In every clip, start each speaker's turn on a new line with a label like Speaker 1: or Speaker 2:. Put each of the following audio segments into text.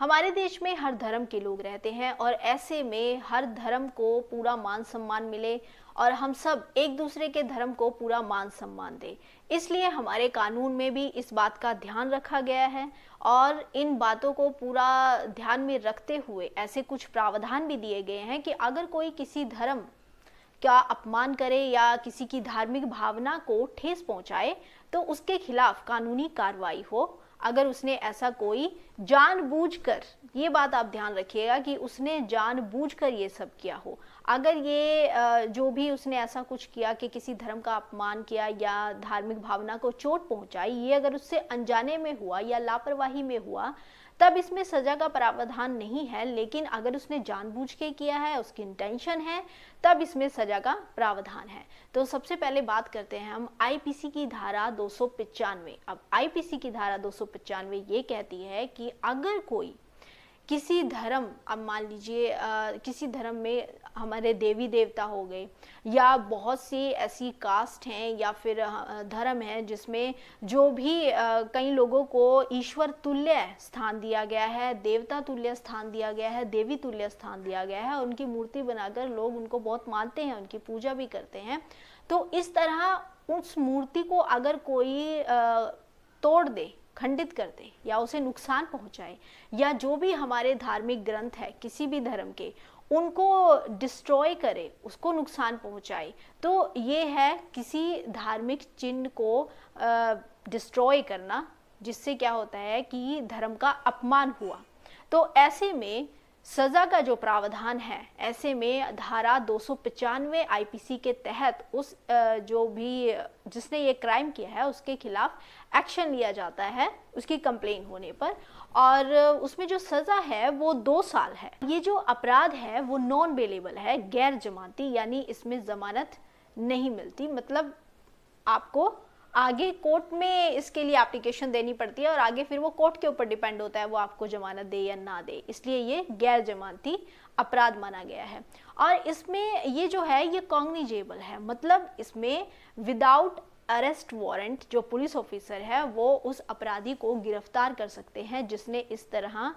Speaker 1: हमारे देश में हर धर्म के लोग रहते हैं और ऐसे में हर धर्म को पूरा मान सम्मान मिले और हम सब एक दूसरे के धर्म को पूरा मान सम्मान दें। इसलिए हमारे कानून में भी इस बात का ध्यान रखा गया है और इन बातों को पूरा ध्यान में रखते हुए ऐसे कुछ प्रावधान भी दिए गए हैं कि अगर कोई किसी धर्म का अपमान करे या किसी की धार्मिक भावना को ठेस पहुंचाए तो उसके खिलाफ कानूनी कार्रवाई हो। अगर उसने ऐसा कोई जानबूझकर, ये बात आप ध्यान रखिएगा कि उसने जानबूझकर ये सब किया हो। अगर ये जो भी उसने ऐसा कुछ किया कि किसी धर्म का अपमान किया या धार्मिक भावना को चोट पहुंचाई, ये अगर उससे अनजाने में हुआ या लापरवाही में हुआ तब इसमें सजा का प्रावधान नहीं है। लेकिन अगर उसने जानबूझ के किया है, उसकी इंटेंशन है, तब इसमें सजा का प्रावधान है। तो सबसे पहले बात करते हैं हम आईपीसी की धारा 295। अब आईपीसी की धारा 295 ये कहती है कि अगर कोई किसी धर्म, अब मान लीजिए किसी धर्म में हमारे देवी देवता हो गए या बहुत सी ऐसी कास्ट हैं या फिर धर्म है जिसमें जो भी कई लोगों को ईश्वर तुल्य स्थान दिया गया है, देवता तुल्य स्थान दिया गया है, देवी तुल्य स्थान दिया गया है, उनकी मूर्ति बनाकर लोग उनको बहुत मानते हैं, उनकी पूजा भी करते हैं। तो इस तरह उस मूर्ति को अगर कोई तोड़ दे, खंडित कर दे या उसे नुकसान पहुंचाए या जो भी हमारे धार्मिक ग्रंथ है किसी भी धर्म के, उनको डिस्ट्रॉय करे, उसको नुकसान पहुंचाए, तो ये है किसी धार्मिक चिन्ह को डिस्ट्रॉय करना, जिससे क्या होता है कि धर्म का अपमान हुआ। तो ऐसे में सजा का जो प्रावधान है, ऐसे में धारा 295 आईपीसी के तहत उस जो भी जिसने ये क्राइम किया है उसके खिलाफ एक्शन लिया जाता है उसकी कंप्लेन होने पर, और उसमें जो सजा है वो 2 साल है। ये जो अपराध है वो नॉन बेलेबल है, गैर जमानती, यानी इसमें जमानत नहीं मिलती। मतलब आपको आगे कोर्ट में इसके लिए एप्लीकेशन देनी पड़ती है और आगे फिर वो कोर्ट के ऊपर डिपेंड होता है वो आपको जमानत दे या ना दे, इसलिए ये गैर जमानती अपराध माना गया है। और इसमें ये जो है ये कॉग्निजेबल है, मतलब इसमें विदाउट अरेस्ट वारंट जो पुलिस ऑफिसर है वो उस अपराधी को गिरफ्तार कर सकते हैं जिसने इस तरह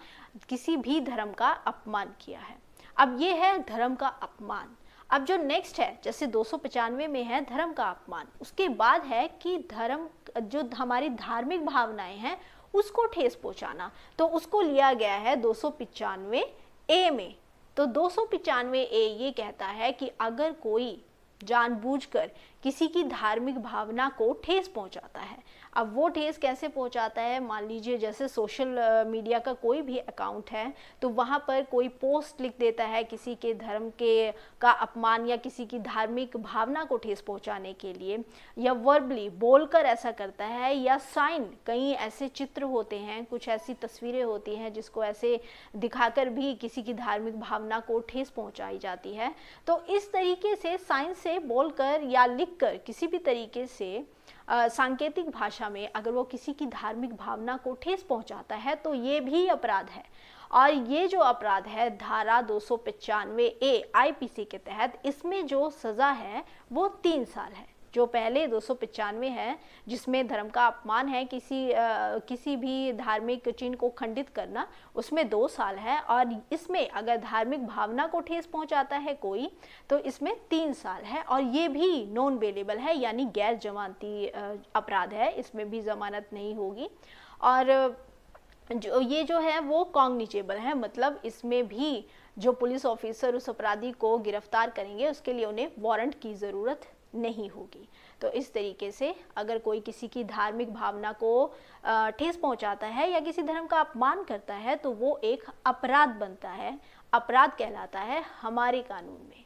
Speaker 1: किसी भी धर्म का अपमान किया है। अब ये है धर्म का अपमान। अब जो नेक्स्ट है, जैसे 295 में है धर्म का अपमान, उसके बाद है कि धर्म जो हमारी धार्मिक भावनाएं हैं उसको ठेस पहुंचाना, तो उसको लिया गया है 295 ए में। तो 295 ए ये कहता है कि अगर कोई जानबूझकर किसी की धार्मिक भावना को ठेस पहुंचाता है, अब वो ठेस कैसे पहुंचाता है, मान लीजिए जैसे सोशल मीडिया का कोई भी अकाउंट है तो वहाँ पर कोई पोस्ट लिख देता है किसी के धर्म के का अपमान या किसी की धार्मिक भावना को ठेस पहुंचाने के लिए, या वर्बली बोलकर ऐसा करता है, या साइन, कई ऐसे चित्र होते हैं, कुछ ऐसी तस्वीरें होती हैं जिसको ऐसे दिखाकर भी किसी की धार्मिक भावना को ठेस पहुंचाई जाती है। तो इस तरीके से साइन से बोलकर या लिखकर किसी भी तरीके से सांकेतिक भाषा में अगर वो किसी की धार्मिक भावना को ठेस पहुंचाता है तो ये भी अपराध है। और ये जो अपराध है धारा 295 ए आईपीसी के तहत, इसमें जो सजा है वो 3 साल है। जो पहले 295 है जिसमें धर्म का अपमान है, किसी भी धार्मिक चिन्ह को खंडित करना, उसमें 2 साल है, और इसमें अगर धार्मिक भावना को ठेस पहुंचाता है कोई तो इसमें 3 साल है। और ये भी नॉन बेलेबल है, यानी गैर जमानती अपराध है, इसमें भी जमानत नहीं होगी। और जो ये जो है वो कॉग्निजेबल है, मतलब इसमें भी जो पुलिस ऑफिसर उस अपराधी को गिरफ्तार करेंगे उसके लिए उन्हें वारंट की ज़रूरत नहीं होगी। तो इस तरीके से अगर कोई किसी की धार्मिक भावना को ठेस पहुंचाता है या किसी धर्म का अपमान करता है तो वो एक अपराध बनता है, अपराध कहलाता है हमारे कानून में।